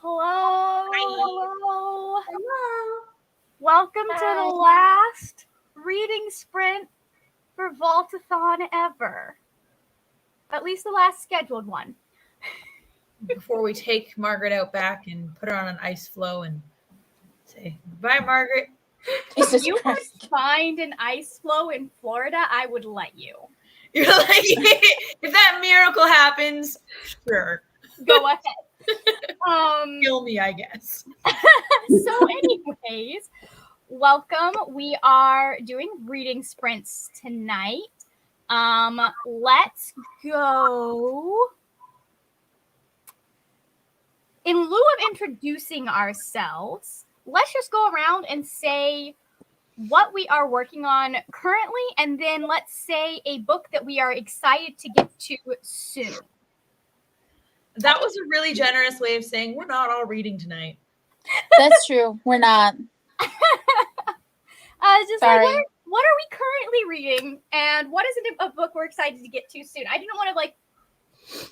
Hello. Hi. Hello. Hello. Welcome to Hi. the last reading sprint for Vaultathon ever. At least the last scheduled one. Before we take Margaret out back and put her on an ice floe and say, bye, Margaret. If you could find an ice floe in Florida, I would let you. You're like, if that miracle happens, sure. Go ahead. Kill me, I guess. So anyways, welcome. We are doing reading sprints tonight. Let's go. In lieu of introducing ourselves, let's just go around and say what we are working on currently, and then let's say a book that we are excited to get to soon. That was a really generous way of saying we're not all reading tonight. That's true. We're not. Just Sorry. like, what are we currently reading, and what is a book we're excited to get to soon? I didn't want to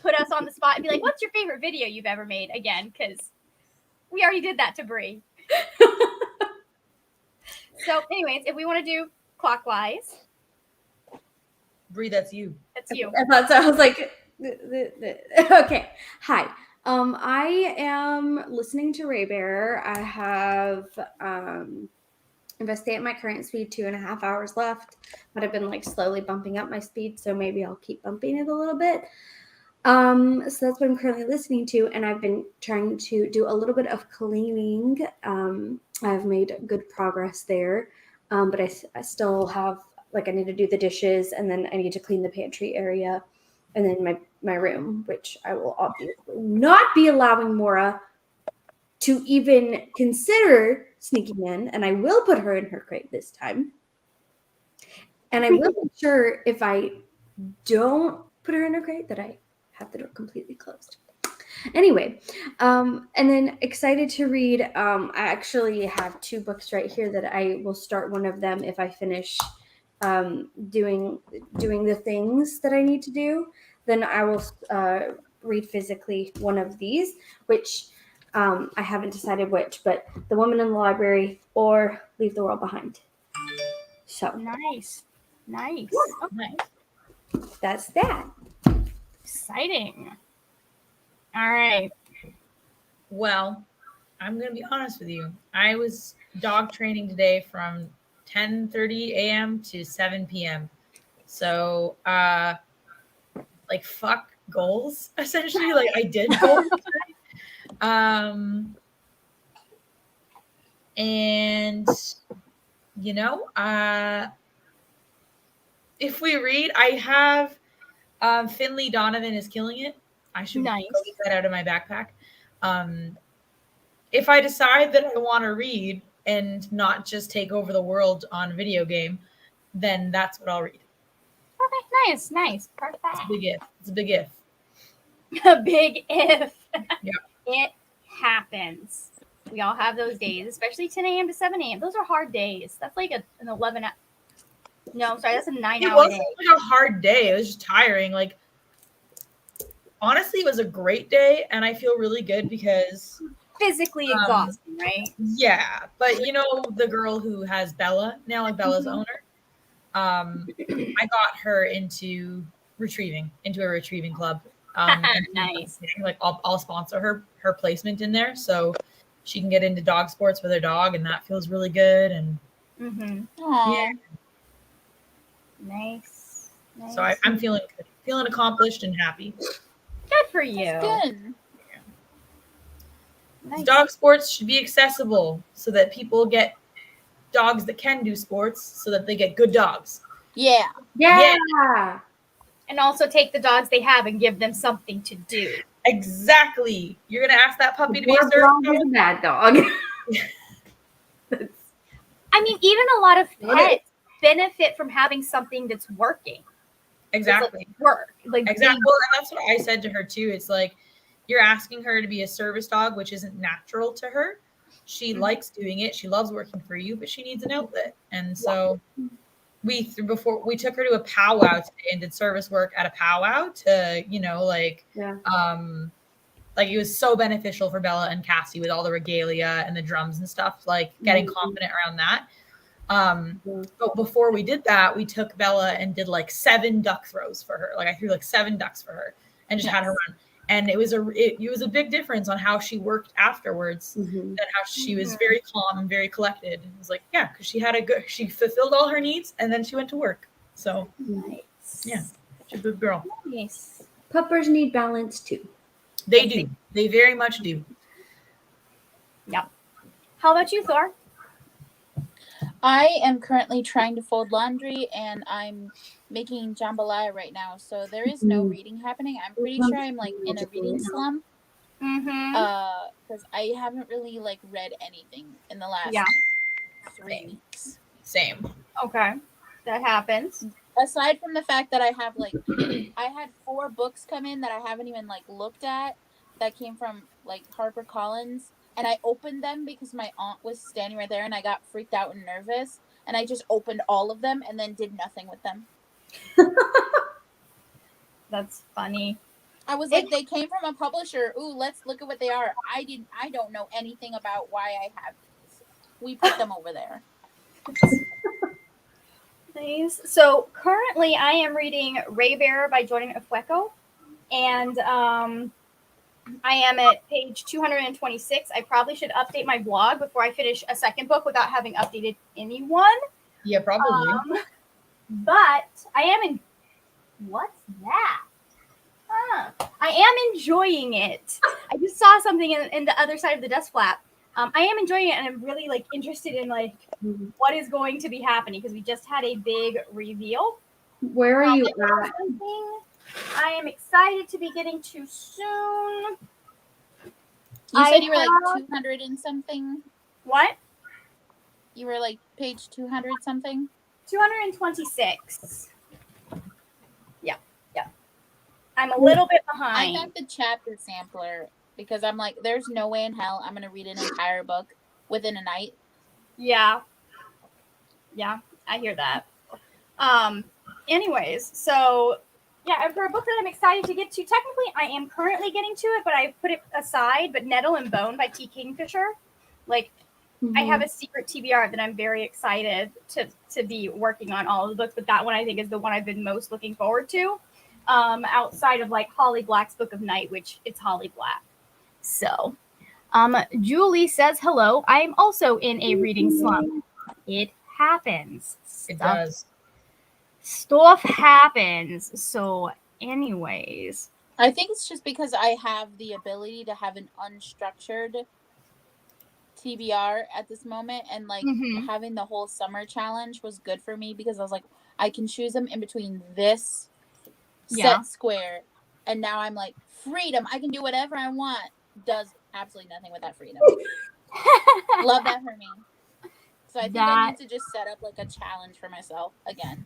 put us on the spot and be like, what's your favorite video you've ever made again? Because we already did that to Brie. So anyways, if we want to do clockwise. Brie, that's you. That's you. I thought so. I was like, okay. Hi. I am listening to Raybearer. I have if I stay at my current speed, 2.5 hours left. But I've been slowly bumping up my speed, so maybe I'll keep bumping it a little bit. So that's what I'm currently listening to, and I've been trying to do a little bit of cleaning. I've made good progress there, but I still have I need to do the dishes, and then I need to clean the pantry area, and then my room, which I will obviously not be allowing Mora to even consider sneaking in, and I will put her in her crate this time. And I will make sure if I don't put her in her crate that I have the door completely closed. Anyway, and then excited to read. I actually have 2 books right here that I will start one of them if I finish doing the things that I need to do. Then I will read physically one of these, which I haven't decided which, but The Woman in the Library or Leave the World Behind. So Nice. Nice. that's that. Exciting. All right. Well, I'm going to be honest with you. I was dog training today from 10:30 a.m. to 7 p.m. So, fuck goals, essentially. I did goals. And, if we read, I have Finley Donovan is Killing It. I should go get that out of my backpack. If I decide that I want to read and not just take over the world on a video game, then that's what I'll read. Okay, nice. Perfect. It's a big if. It's a big if. A big if. Yeah. It happens. We all have those days, especially 10 a.m. to 7 a.m. Those are hard days. That's like an 11 hour. No, sorry, that's a 9 hour day. It wasn't a hard day. It was just tiring. Honestly, it was a great day, and I feel really good because physically exhausting, right? Yeah, but the girl who has Bella now, Bella's owner, I got her into a retrieving club. Nice. I'll sponsor her placement in there, so she can get into dog sports with her dog, and that feels really good. And yeah, nice. So I'm feeling accomplished and happy. Good for you. That's good. Nice. Dog sports should be accessible so that people get dogs that can do sports, so that they get good dogs. Yeah. And also take the dogs they have and give them something to do. Exactly. You're gonna ask that puppy to be a dog is a bad dog. I mean, even a lot of pets benefit from having something that's working. Exactly. Work. Exactly. Well, and that's what I said to her too. It's you're asking her to be a service dog, which isn't natural to her. She likes doing it. She loves working for you, but she needs an outlet. And so we took her to a powwow today and did service work at a powwow to, Like, it was so beneficial for Bella and Cassie with all the regalia and the drums and stuff, like getting confident around that. But before we did that, we took Bella and did like 7 duck throws for her. Like, I threw like 7 ducks for her and just had her run. And it was a big difference on how she worked afterwards, and how she was very calm and very collected. It was like, yeah, because she fulfilled all her needs, and then she went to work. So Nice. yeah, she's a good girl. Nice. Puppers need balance too. They do. They very much do. Yeah. How about you, Thor? I am currently trying to fold laundry, and I'm making jambalaya right now, so there is no reading happening. I'm pretty sure I'm like in a reading slump. Because I haven't really like read anything in the last 3 weeks. Same. Okay. That happens. Aside from the fact that I have like I had 4 books come in that I haven't even like looked at, that came from like HarperCollins, and I opened them because my aunt was standing right there and I got freaked out and nervous, and I just opened all of them and then did nothing with them. That's funny. I was like, they came from a publisher. Ooh, let's look at what they are. I don't know anything about why I have these. We put them over there. Nice. So currently I am reading Raybearer by Jordan Ifueko, and I am at page 226. I probably should update my blog before I finish a second book without having updated anyone. Yeah, probably. But I am in. What's that? I am enjoying it. I just saw something in the other side of the desk flap. I am enjoying it, and I'm really like interested in like what is going to be happening, because we just had a big reveal. Where are you at? I am excited to be getting to soon. You said you were like 200 and something? What? You were like page 200 something? 226. Yeah. I'm a little bit behind. I got the chapter sampler because I'm like, there's no way in hell I'm going to read an entire book within a night. Yeah, I hear that. Anyways, so yeah, for a book that I'm excited to get to, technically I am currently getting to it, but I put it aside. But Nettle and Bone by T. Kingfisher, like I have a secret TBR that I'm very excited to be working on all of the books, but that one I think is the one I've been most looking forward to. Outside of like Holly Black's Book of Night, which it's Holly Black. So, Julie says hello. I am also in a reading slump. It happens. It does. Stuff happens. So, anyways, I think it's just because I have the ability to have an unstructured TBR at this moment, and like having the whole summer challenge was good for me because I was like, I can choose them in between this set square, and now I'm like, freedom, I can do whatever I want. Does absolutely nothing with that freedom. Love that for me. So I think I need to just set up like a challenge for myself again.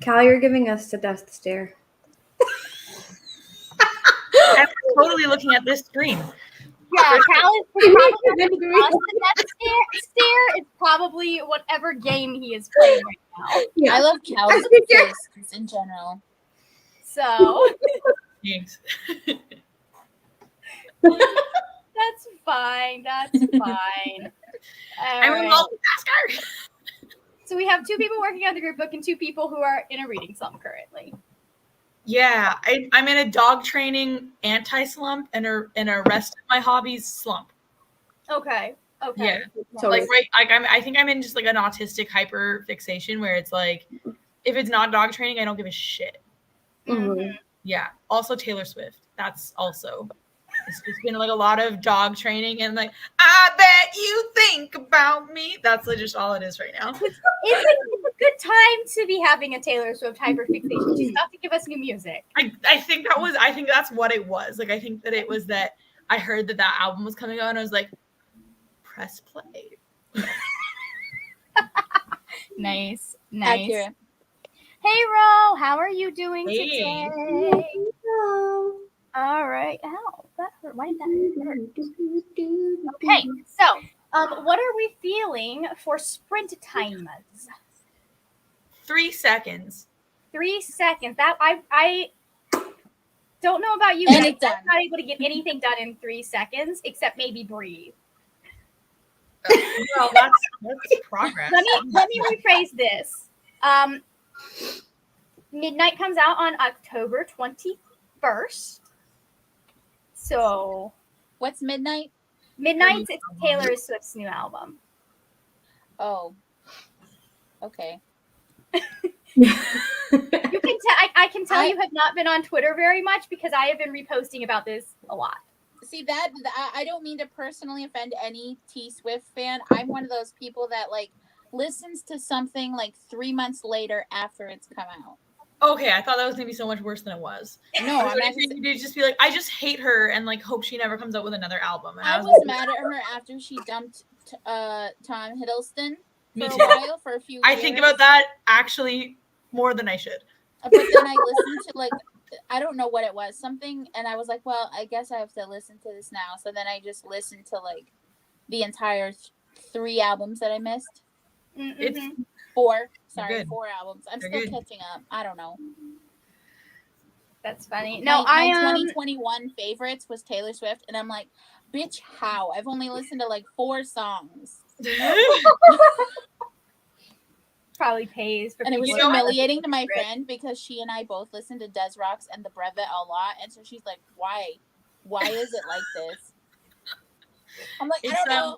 Cal, you're giving us the death stare. I'm totally looking at this screen. Yeah, Cal is probably the death stare. It's probably whatever game he is playing right now. Yeah. I love Cal's face in general. So thanks. That's fine. I'm a multitasker. So we have 2 people working on the group book and 2 people who are in a reading slump currently. Yeah, I'm in a dog training anti-slump and a rest of my hobbies slump. Okay. Yeah. So like I think I'm in just like an autistic hyper fixation where it's like, if it's not dog training, I don't give a shit. Mm-hmm. Yeah. Also Taylor Swift. That's also. It's been like a lot of dog training and like, I bet you think about me. That's just all it is right now. It's a good time to be having a Taylor Swift hyperfixation. She's about to give us new music. I think that's what it was. Like, I think that it was that I heard that album was coming out and I was like, press play. Nice. Accurate. Hey, Ro, how are you doing today? Hello. All right. Ow, that hurt. Why did that hurt? Okay, so what are we feeling for sprint timers? 3 seconds. 3 seconds. That Don't know about you And guys. it's done. I'm not able to get anything done in 3 seconds, except maybe breathe. Well, that's progress. Let me rephrase this. Midnight comes out on October 21st. So What's Midnight? Midnight's it's Taylor Swift's new album. Oh. Okay. You can I can tell you have not been on Twitter very much because I have been reposting about this a lot. See that I don't mean to personally offend any T Swift fan. I'm one of those people that like listens to something like 3 months later after it's come out. Okay, I thought that was gonna be so much worse than it was. No, I'm not. You did just be like, I just hate her and like hope she never comes out with another album. And I was like, mad at her after she dumped Tom Hiddleston Me for too. a while, for a few years. I think about that actually more than I should. But then I listened to like, I don't know what it was, something, and I was like, well, I guess I have to listen to this now. So then I just listened to like the entire 3 albums that I missed. It's 4. Sorry, good. 4 albums. I'm They're still good. catching up. I don't know. That's funny. No, my 2021 favorites was Taylor Swift, and I'm like, bitch, how? I've only listened to like 4 songs. Probably pays for And it was people. humiliating to my friend because she and I both listened to Des Rocks and The Brevet a lot, and so she's like, why? Why is it like this? I'm like, I don't know.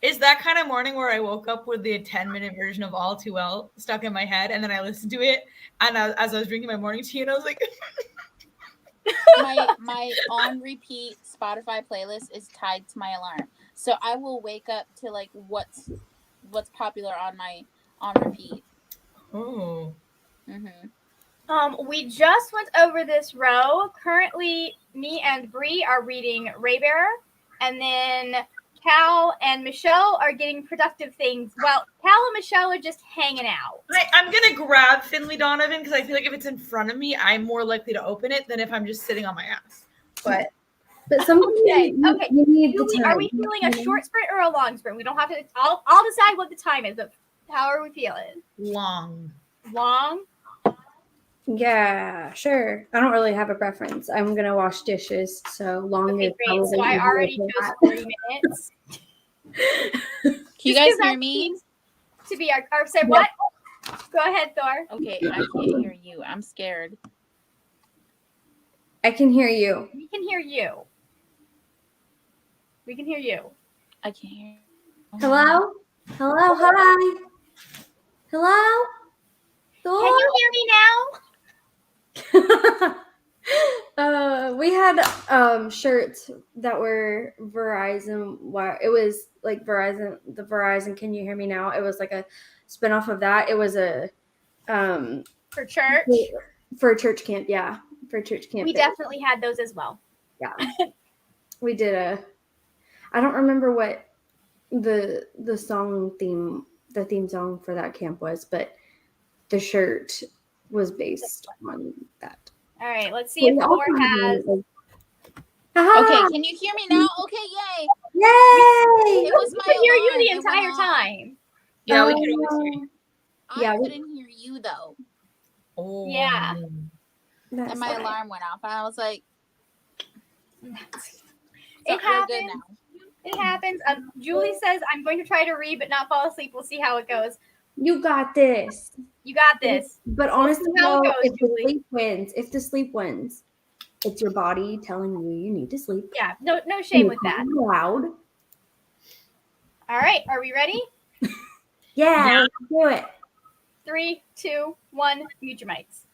It's that kind of morning where I woke up with the 10-minute version of All Too Well stuck in my head, and then I listened to it, and as I was drinking my morning tea, and I was like, my on repeat Spotify playlist is tied to my alarm, so I will wake up to like what's popular on my on repeat. oh. We just went over this row. Currently, me and Bree are reading Raybearer, and then Cal and Michelle are getting productive things. Well, Cal and Michelle are just hanging out. I'm going to grab Finley Donovan because I feel like if it's in front of me, I'm more likely to open it than if I'm just sitting on my ass. But sometimes okay. you need Julie, the time. are we feeling a short sprint or a long sprint? We don't have to. I'll decide what the time is. But how are we feeling? Long. Long? Yeah, sure. I don't really have a preference. I'm gonna wash dishes, so long Okay, is great. probably So I easier already for chose that. 40 minutes. Can you guys hear me? To be our say what? Go ahead, Thor. Okay, I can't hear you. I'm scared. I can hear you. We can hear you. We can hear you. I can't hear you. Hello? Hello? Hi. Hello? Thor? Can you hear me now? We had shirts that were Verizon. It was like Verizon. The Verizon. Can you hear me now? It was like a spinoff of that. It was a for church. For church camp. Yeah, for church camp. We definitely had those as well. Yeah, we did I don't remember what the theme song for that camp was, but the shirt was based on that. All right, let's see if Thor has. Okay, can you hear me now? Okay, yay! Yay! It was my We could hear you alarm. the entire time. Yeah, we could always hear you. I couldn't hear you though. Oh. Yeah. And my alarm went off. And I was like, it happens. It happens. Julie says, I'm going to try to read but not fall asleep. We'll see how it goes. You got this. You got this. But honestly, how it goes, if the sleep wins, it's your body telling you need to sleep. Yeah, no shame with that. Loud. All right, are we ready? Yeah, let's do it. 3, 2, 1, mute your mics.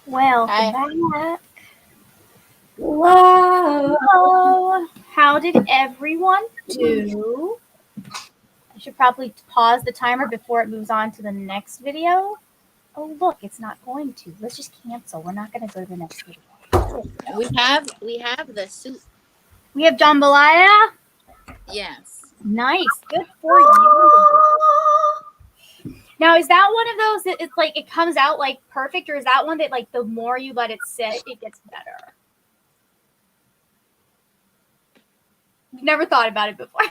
Welcome back. Whoa. Hello. How did everyone do? I should probably pause the timer before it moves on to the next video. Oh, look, it's not going to. Let's just cancel. We're not going to go to the next video. We have the soup. We have jambalaya. Yes. Nice. Good for you. Now, is that one of those that it's like it comes out like perfect, or is that one that like the more you let it sit, it gets better? You've never thought about it before.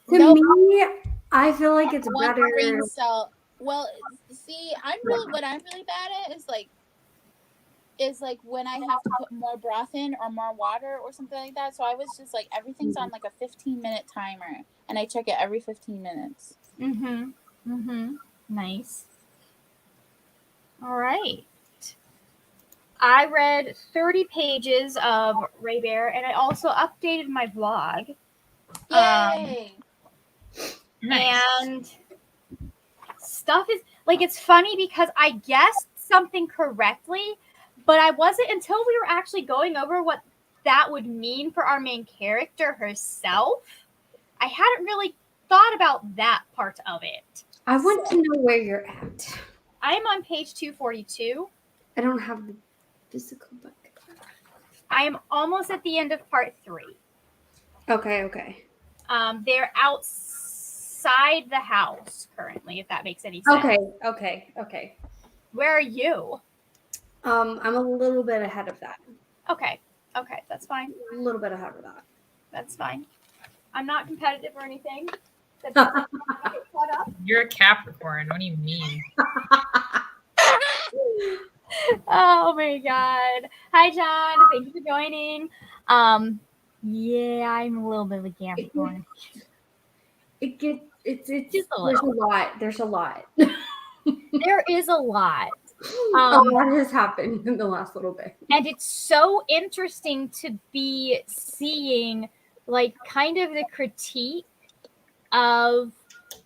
To me, I feel like it's One better. brain cell. Well, see, what I'm really bad at is like when I have to put more broth in or more water or something like that. So I was just like, everything's on like a 15-minute timer, and I check it every 15 minutes. Nice. All right. I read 30 pages of Raybearer, and I also updated my vlog. Yay! Nice. And stuff is like, it's funny because I guessed something correctly, but I wasn't until we were actually going over what that would mean for our main character herself. I hadn't really thought about that part of it. I want to know where you're at. I'm on page 242. I don't have the physical book. I am almost at the end of part 3. Okay. They're outside the house currently, if that makes any sense. Okay. Where are you? I'm a little bit ahead of that. Okay, that's fine. A little bit ahead of that. That's fine. I'm not competitive or anything. That's just like, I get caught up. You're a Capricorn. What do you mean? Oh my god. Hi John. Thank you for joining. Yeah, I'm a little bit of a Capricorn. It's Just a there's little. There's a lot. There is a lot. A lot has happened in the last little bit. And it's so interesting to be seeing like kind of the critique of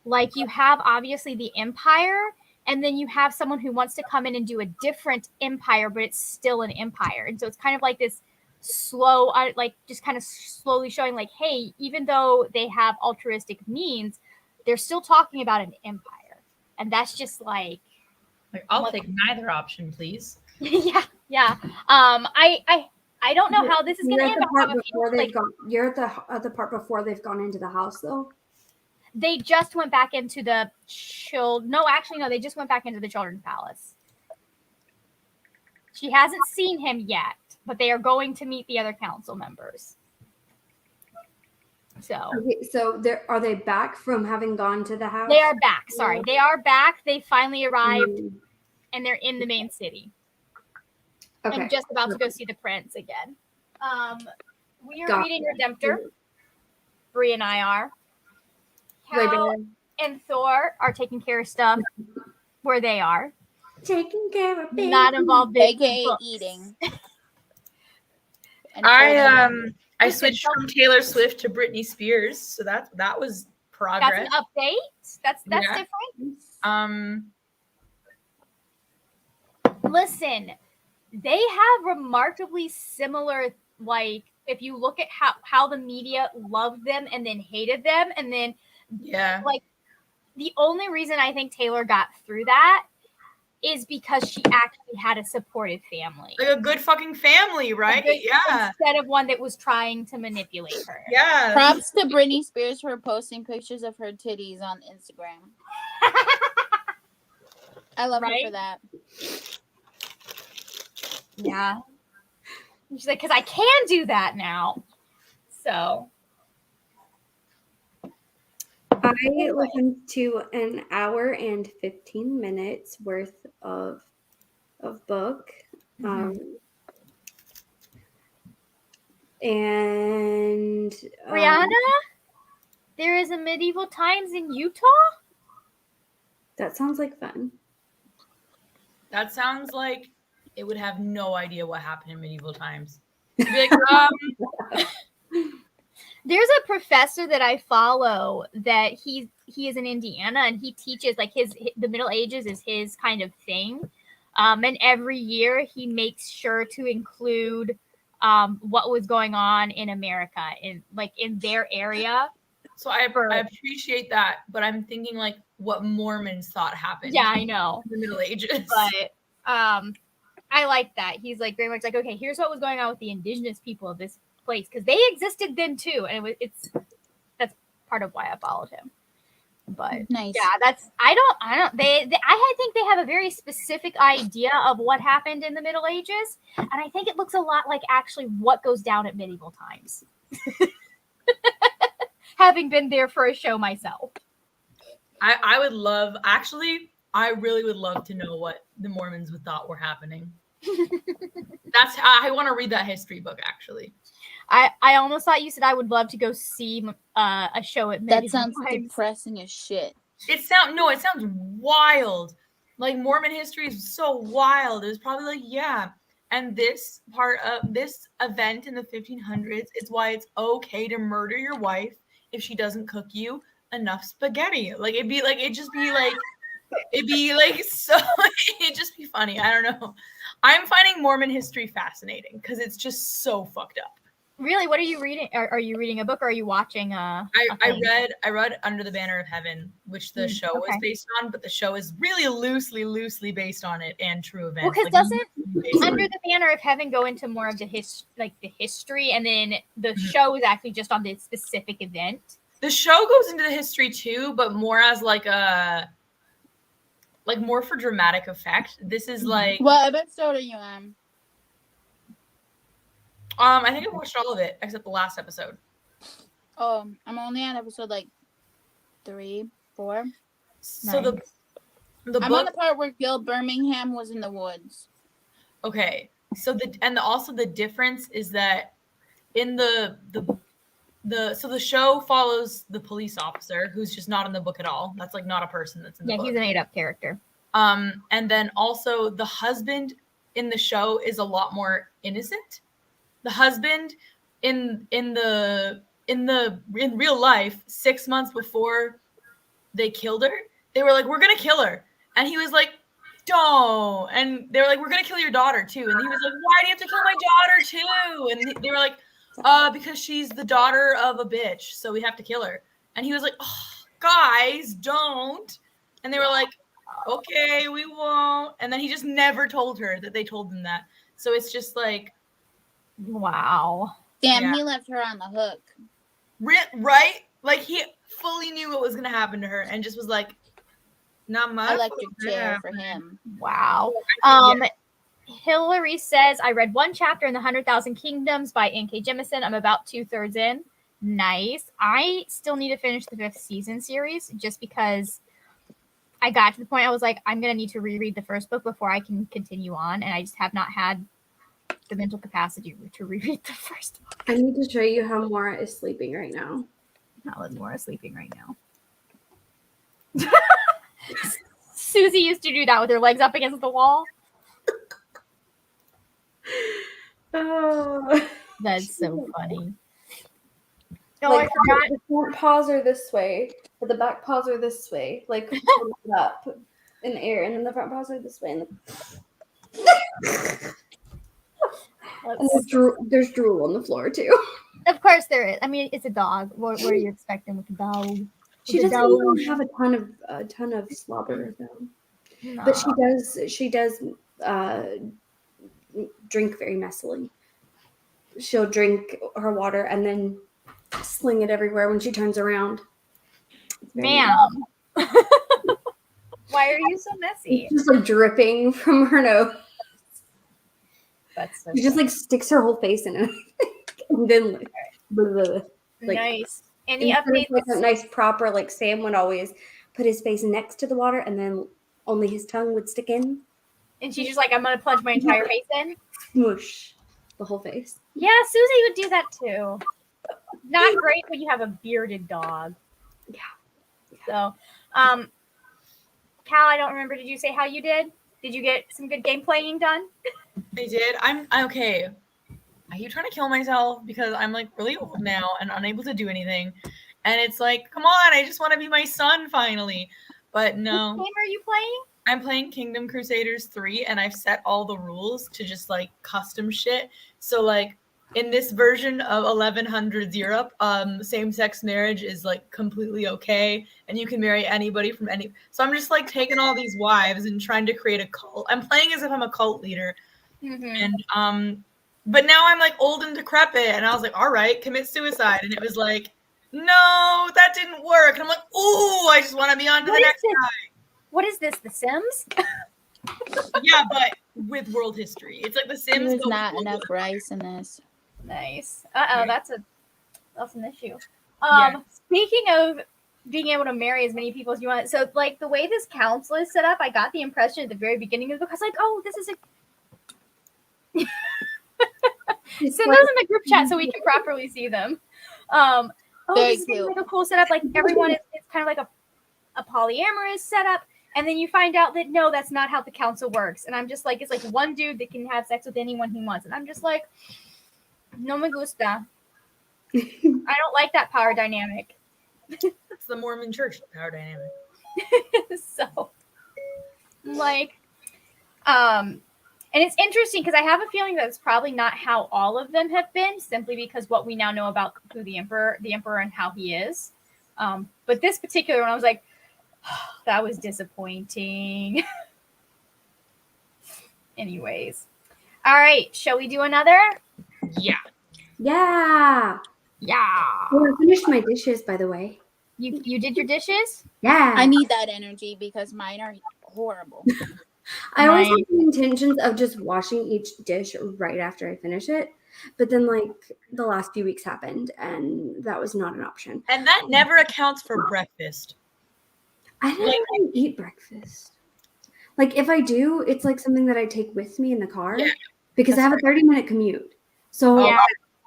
like you have obviously the empire, and then you have someone who wants to come in and do a different empire, but it's still an empire. And so it's kind of like this slow, like just kind of slowly showing like, hey, even though they have altruistic means, they're still talking about an empire. And that's just like I'll take neither option, please. yeah. I don't know how this is going to end. You're at the part before they've gone into the house, though. They just went back into the they just went back into the children's palace. She hasn't seen him yet, but they are going to meet the other council members. So are they back from having gone to the house? They are back. Sorry, they are back. They finally arrived, and they're in the main city. Okay. I'm just about to go see the prince again. We are reading Redemptor. Bree and I are. Cal and Thor are taking care of stuff where they are. Taking care of baby. Not involved in eating. I switched from Taylor Swift to Britney Spears, so that was progress. That's an update. That's different. Listen, they have remarkably similar, like, if you look at how the media loved them and then hated them, and then like the only reason I think Taylor got through that is because she actually had a supportive family. Like a good fucking family, right? Instead of one that was trying to manipulate her. Yeah. Props to Britney Spears for posting pictures of her titties on Instagram. I love her for that. Yeah. She's like, because I can do that now. So. I listened to an hour and 15 minutes worth of book. And Brianna, there is a medieval times in Utah? That sounds like fun. That sounds like it would have no idea what happened in medieval times. It'd be like, There's a professor that I follow that he is in Indiana, and he teaches like the Middle Ages is his kind of thing. And every year he makes sure to include what was going on in America, in their area. So I appreciate that, but I'm thinking like what Mormons thought happened. Yeah, I know. In the Middle Ages. But I like that. He's like very much like, okay, here's what was going on with the indigenous people of this place, because they existed then too, and that's part of why I followed him. But nice. Yeah, that's I think they have a very specific idea of what happened in the Middle Ages, and I think it looks a lot like actually what goes down at medieval times. Having been there for a show myself. I would love, actually, I really would love to know what the Mormons thought were happening. I want to read that history book, actually. I almost thought you said I would love to go see a show at medieval That sounds times. depressing as shit. It sounds wild. Like, Mormon history is so wild. It was probably like, yeah. And this part of this event in the 1500s is why it's okay to murder your wife if she doesn't cook you enough spaghetti. Like, it'd just be funny. I don't know. I'm finding Mormon history fascinating because it's just so fucked up. Really? What are you reading? Are you reading a book or are you watching I read Under the Banner of Heaven, which the show was based on, but the show is really loosely based on it and true events. Well, because doesn't Under the Banner of Heaven go into more of the history, and then the show is actually just on the specific event? The show goes into the history too, but more as more for dramatic effect. This is like, what episode are you on? I think I watched all of it except the last episode. Oh, I'm only on episode 3, 4. So nice. the I'm book, on the part where Gil Birmingham was in the woods. Okay, so the difference is that in the show follows the police officer who's just not in the book at all. That's not a person that's in the book. Yeah, he's a made-up character. And then also the husband in the show is a lot more innocent. The husband in real life, 6 months before they killed her, they were like, "We're gonna kill her," and he was like, "Don't," and they were like, "We're gonna kill your daughter too," and he was like, "Why do you have to kill my daughter too?" And they were like, because she's the daughter of a bitch, so we have to kill her. And he was like, "Oh, guys, don't." And they were like, "Okay, we won't." And then he just never told her that they told him that. So it's just like, wow. Damn, yeah. He left her on the hook. Right? Like, he fully knew what was going to happen to her and just was like, not my electric chair for him. Wow. Hillary says, I read one chapter in the 100,000 Kingdoms by N.K. Jemisin. I'm about 2/3 in. Nice. I still need to finish the 5th season series just because I got to the point I was like, I'm going to need to reread the first book before I can continue on. And I just have not had the mental capacity to reread the first book. I need to show you how Maura is sleeping right now. How is Maura sleeping right now? Susie used to do that with her legs up against the wall. Oh, that's so funny. Oh, I forgot. The front paws are this way, but the back paws are this way, like up in the air, and then the front paws are this way. And there's drool on the floor too. Of course there is. I mean, it's a dog. What are you expecting with a dog? She doesn't even have a ton of slobber though. No. But she does drink very messily. She'll drink her water and then sling it everywhere when she turns around. Ma'am. Why are you so messy? It's just dripping from her nose. That's so she just sticks her whole face in it. And then nice. Any updates? A nice proper Sam would always put his face next to the water and then only his tongue would stick in. And she's just like, I'm gonna plunge my entire face in. Smoosh the whole face. Yeah, Susie would do that too. Not great when you have a bearded dog. Yeah. So, Cal, I don't remember. Did you say how you did? Did you get some good game playing done? I did. I'm okay. I keep trying to kill myself because I'm really old now and unable to do anything. And it's like, come on, I just want to be my son finally. But no. What game are you playing? I'm playing Kingdom Crusaders 3 and I've set all the rules to just like custom shit. So like in this version of 1100s Europe, same-sex marriage is like completely okay and you can marry anybody from any. So I'm just like taking all these wives and trying to create a cult. I'm playing as if I'm a cult leader. And but now I'm like old and decrepit and I was like, all right, commit suicide. And it was like, no, that didn't work. And I'm like, ooh, I just want to be on to the next guy. What is this? The Sims? Yeah, but with world history. It's like The Sims. There's not enough rice in this. Nice. That's an issue. Yeah. Speaking of being able to marry as many people as you want, so like the way this council is set up, I got the impression at the very beginning of the book, I was like, oh, this is a send those in the group chat so we can properly see them. Very this cute. is like a cool setup. Like everyone is it's kind of like a polyamorous setup. And then you find out that no, that's not how the council works. And I'm just like, it's like one dude that can have sex with anyone he wants. And I'm just like, no me gusta. I don't like that power dynamic. It's the Mormon church power dynamic. So, like, and it's interesting because I have a feeling that it's probably not how all of them have been, simply because what we now know about who the emperor and how he is. But this particular one, I was like, that was disappointing. Anyways. All right. Shall we do another? Yeah. Yeah. Yeah. Well, I finished my dishes, by the way. You did your dishes? Yeah. I need that energy because mine are horrible. I always have the intentions of just washing each dish right after I finish it. But then, like, the last few weeks happened, and that was not an option. And that never accounts for breakfast. I don't really eat breakfast. Like, if I do, it's like something that I take with me in the car because I have a 30-minute commute. So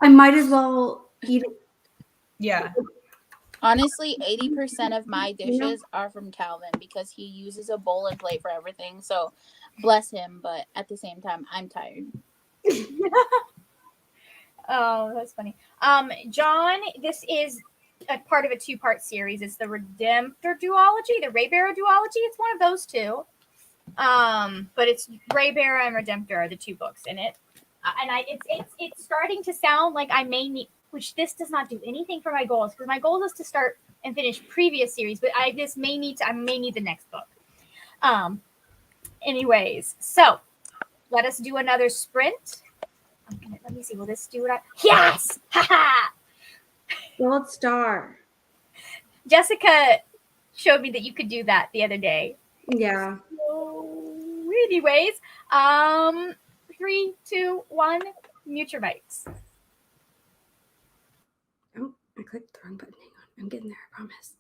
I might as well eat it. Yeah. Honestly, 80% of my dishes are from Calvin because he uses a bowl and plate for everything. So bless him, but at the same time, I'm tired. Oh, that's funny. John, this is a part of a two-part series. It's the Redemptor duology, the Raybearer duology. It's one of those two. But it's Raybearer and Redemptor are the two books in it. It's starting to sound like I may need, which this does not do anything for my goals, because my goal is to start and finish previous series, but I may need the next book. Anyways, so let us do another sprint. Let me see. Will this do what yes! Haha! Gold star. Jessica showed me that you could do that the other day. Yeah. So, anyways, 3, 2, 1, mute your mics. Oh, I clicked the wrong button. Hang on. I'm getting there, I promise.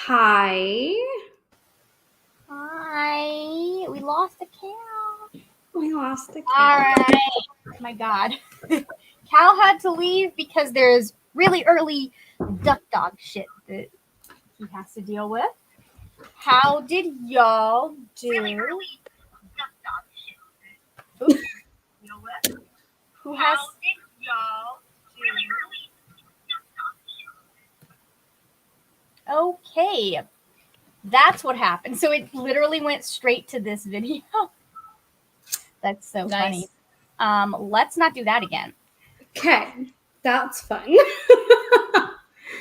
Hi. Hi. We lost a cow. We lost the All cat. right. Oh my God. Cal had to leave because there's really early duck dog shit that he has to deal with. How did y'all do? Really early duck dog shit. Oops. Who has? How did y'all do? Okay. That's what happened. So it literally went straight to this video. That's so funny. Let's not do that again. Okay, that's fun.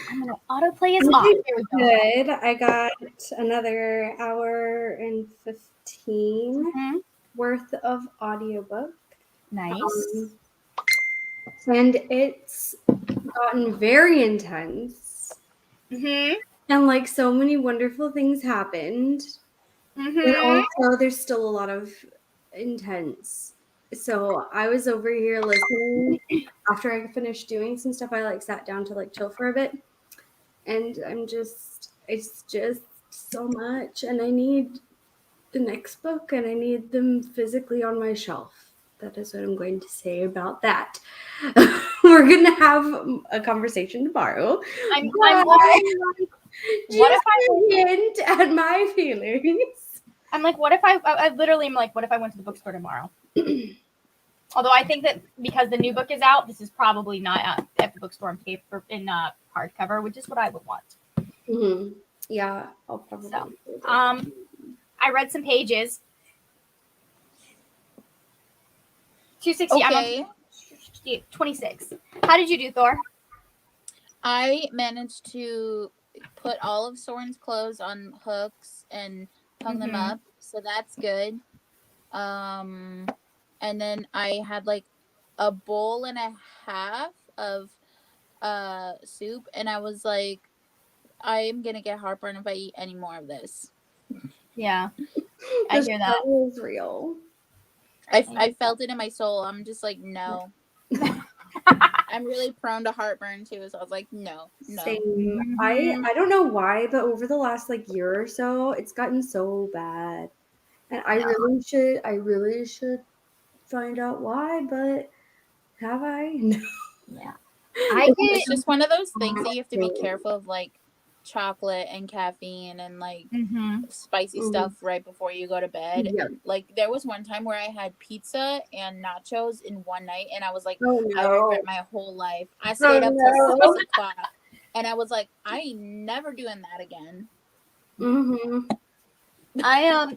I'm gonna autoplay is off. There we go. Good. I got another hour and 15 worth of audiobook. Nice. And it's gotten very intense. And like so many wonderful things happened. But also there's still a lot of intense. So I was over here listening. After I finished doing some stuff, I like sat down to like chill for a bit. And it's just so much. And I need the next book and I need them physically on my shelf. That is what I'm going to say about that. We're going to have a conversation tomorrow. I'm what if I hint at my feelings? I'm like, what if I literally am like, what if I went to the bookstore tomorrow? Although I think that because the new book is out, this is probably not at the bookstore in paper in hardcover, which is what I would want. Yeah, I'll probably. So, I read some pages. 260. Okay. I'm on 26. How did you do, Thor? I managed to put all of Soren's clothes on hooks and hung them up, so that's good. And then I had like a bowl and a half of soup, and I was like, I am gonna get heartburn if I eat any more of this. Yeah, I hear that. Is real. I felt it in my soul. I'm just like, no. I'm really prone to heartburn too, so I was like, no. Same. I don't know why, but over the last like year or so, it's gotten so bad, and I really should find out why. But have I? No. Yeah. It's just one of those things that you have to be careful of, like chocolate and caffeine and like spicy stuff right before you go to bed. Yep. Like there was one time where I had pizza and nachos in one night, and I was like, Oh, no. I regret my whole life. I stayed up till 6 o'clock, and I was like, I ain't never doing that again. I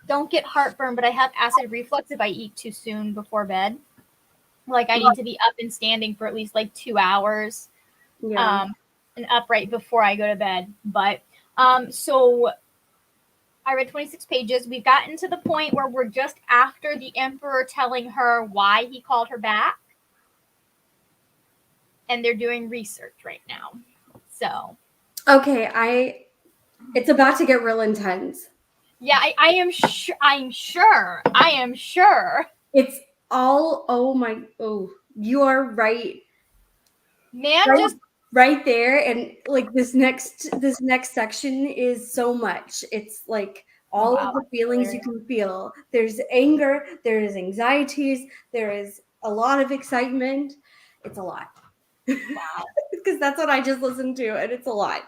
don't get heartburn, but I have acid reflux if I eat too soon before bed. Like I need to be up and standing for at least like 2 hours. Yeah. And upright before I go to bed. But so I read 26 pages. We've gotten to the point where we're just after the Emperor telling her why he called her back. And they're doing research right now. So okay, it's about to get real intense. Yeah, I am sure. I am sure. It's all you are right. Man, just right there, and like this next section is so much. It's like all of the feelings you can feel. There's anger, there is anxieties, there is a lot of excitement. It's a lot. Wow. Because that's what I just listened to, and it's a lot.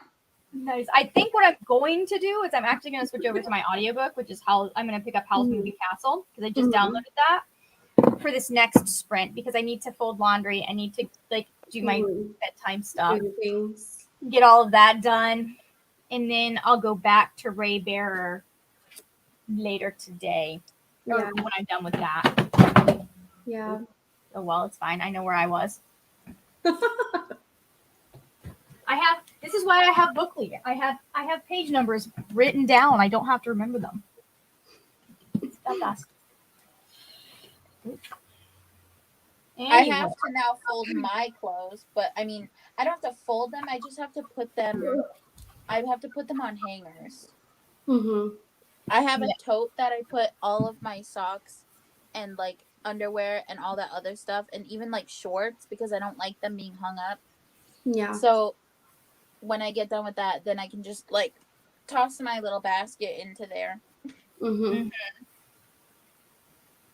Nice. I think what I'm going to do is I'm actually going to switch over to my audiobook, which is how I'm going to pick up Howl's Moving Castle, because I just downloaded that for this next sprint, because I need to fold laundry. I need to like do my bedtime stuff, get all of that done, and then I'll go back to Raybearer later today, or when I'm done with that. Yeah. Oh well, it's fine. I know where I was. This is why I have Bookly. I have page numbers written down. I don't have to remember them. It's that fast. Anyway. I have to now fold my clothes, but I mean, I don't have to fold them. I just have to put them. I have to put them on hangers. I have a tote that I put all of my socks and like underwear and all that other stuff, and even like shorts, because I don't like them being hung up. Yeah. So when I get done with that, then I can just like toss my little basket into there. Mm-hmm.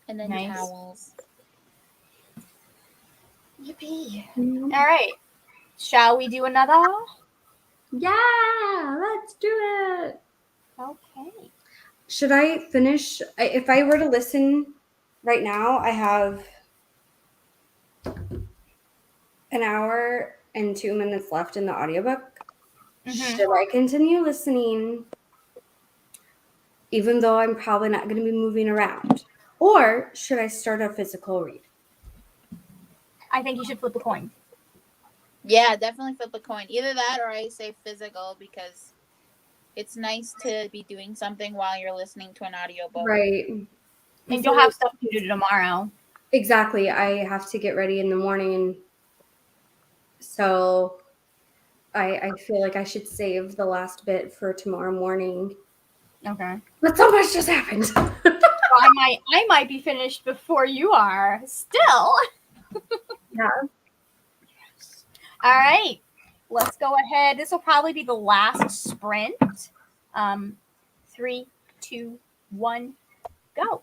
And then Nice. towels. Yippee. Mm-hmm. All right. Shall we do another? Yeah, let's do it. Okay. Should I finish? If I were to listen right now, I have an hour and 2 minutes left in the audiobook. Mhm. Should I continue listening, even though I'm probably not going to be moving around? Or should I start a physical read? I think you should flip a coin. Yeah, definitely flip a coin. Either that or I say physical, because it's nice to be doing something while you're listening to an audiobook. Right. And you'll have stuff to do tomorrow. Exactly. I have to get ready in the morning, and so I feel like I should save the last bit for tomorrow morning. Okay. But so much just happened. Well, I might be finished before you are. Still. Yeah. All right. Let's go ahead. This will probably be the last sprint. 3, 2, 1, go.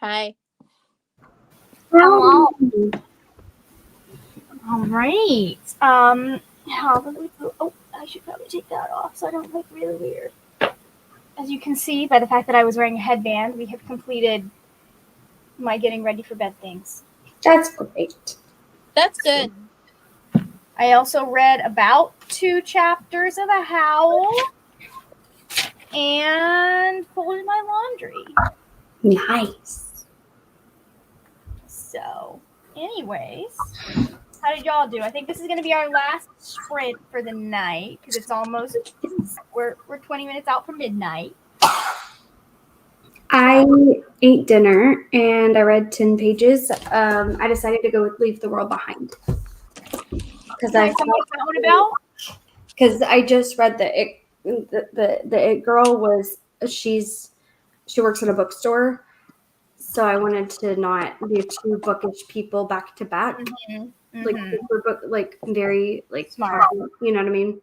Hi. Hello. All right. How do we do? Oh, I should probably take that off so I don't look really weird. As you can see by the fact that I was wearing a headband, we have completed my getting ready for bed things. That's great. That's good. I also read about 2 chapters of A Howl and folded my laundry. Nice. So, anyways, how did y'all do? I think this is going to be our last sprint for the night because it's almost we're 20 minutes out from midnight. I ate dinner and I read 10 pages. I decided to go Leave the World Behind. Because What's that one about? Because I just read the It Girl was she works at a bookstore, so I wanted to not do 2 bookish people back to back, like very like Smart. You know what I mean?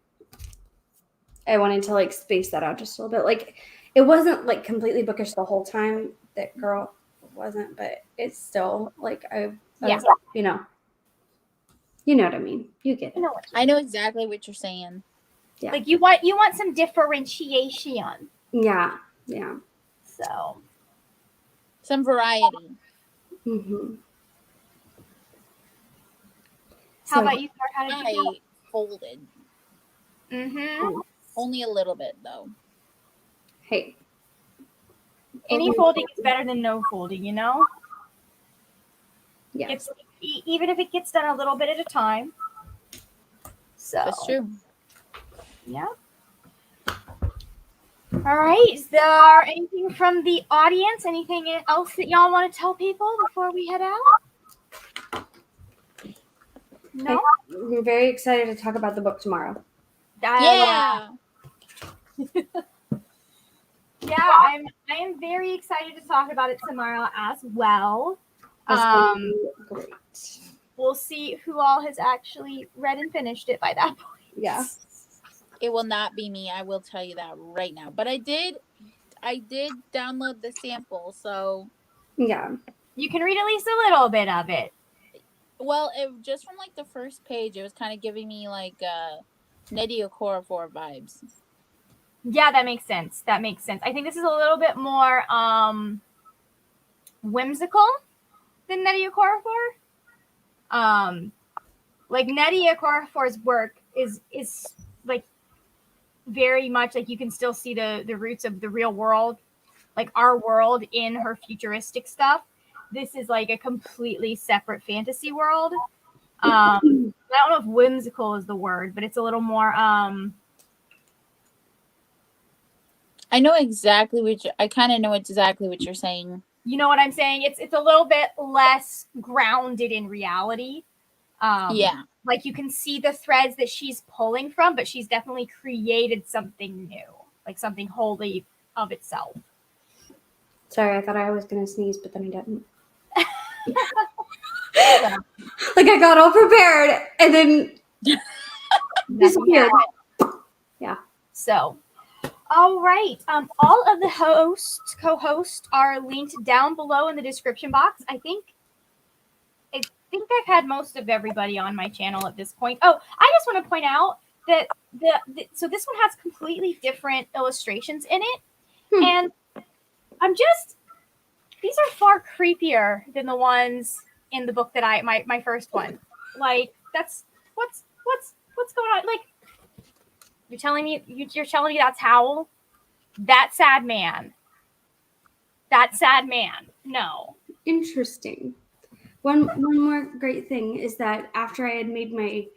I wanted to like space that out just a little bit. Like it wasn't like completely bookish the whole time. That girl wasn't, but it's still like I was, you know what I mean. You get it. I know exactly what you're saying. Yeah. Like you want some differentiation. Yeah. So some variety. Mm-hmm. How about you, Clark? How did you do? I folded. Mm-hmm. Only a little bit though. Hey. Any folding is better than no folding, you know? Yeah. It's even if it gets done a little bit at a time. So that's true. Yeah. All right. Is there anything from the audience? Anything else that y'all want to tell people before we head out? No. I'm very excited to talk about the book tomorrow. Yeah. Yeah, I am very excited to talk about it tomorrow as well. Great. We'll see who all has actually read and finished it by that point. Yeah. It will not be me. I will tell you that right now. But I did download the sample, so yeah. You can read at least a little bit of it. Well, just from like the first page, it was kind of giving me like Nnedi Okorafor vibes. Yeah, that makes sense. I think this is a little bit more whimsical than Nnedi Okorafor. Like Nnedi Okorafor's work is like very much like you can still see the roots of the real world, like our world in her futuristic stuff. This is like a completely separate fantasy world. I don't know if whimsical is the word, but it's a little more I know exactly I kind of know exactly what you're saying. You know what I'm saying? It's a little bit less grounded in reality. Yeah. Like you can see the threads that she's pulling from, but she's definitely created something new, like something wholly of itself. Sorry, I thought I was going to sneeze, but then I didn't. Like I got all prepared and then disappeared. Yeah. So, all right. All of the co-hosts are linked down below in the description box. I think I've had most of everybody on my channel at this point. Oh, I just want to point out that so this one has completely different illustrations in it, and these are far creepier than the ones in the book that my first one. Like that's what's going on? Like you're telling me that's Howl? That sad man. No. Interesting. One more great thing is that after I had made my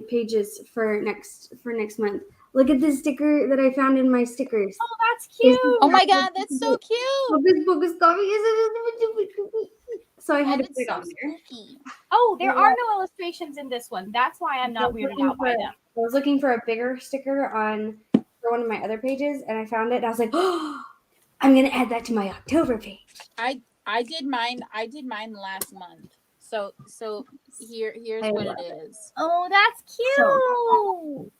pages for next month, look at this sticker that I found in my stickers. Oh, that's cute. Oh my god, that's so cute. This book is coming. So I had to put it on there. Oh, there are no illustrations in this one. That's why I'm not weirded out by them. I was looking for a bigger sticker for one of my other pages, and I found it. And I was like, oh, I'm gonna add that to my October page. I did mine last month. So here's what it is. Oh, that's cute.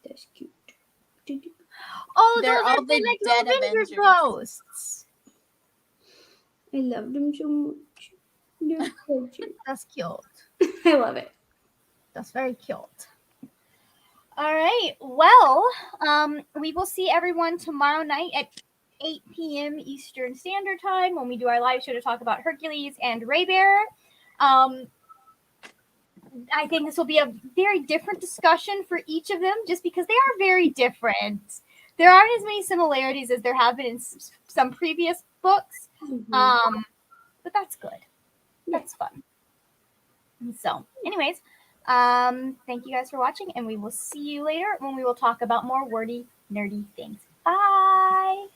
That's cute. Oh, they're all the like dead Avenger Avengers. ghosts. I love them so much. They're so cute. That's cute. I love it. That's very cute. All right. Well, we will see everyone tomorrow night at 8 p.m. Eastern Standard Time when we do our live show to talk about Hercules and Raybearer. I think this will be a very different discussion for each of them just because they are very different. There aren't as many similarities as there have been in some previous books. Mm-hmm. But that's good. That's fun. And so, anyways, thank you guys for watching, and we will see you later when we will talk about more wordy, nerdy things. Bye!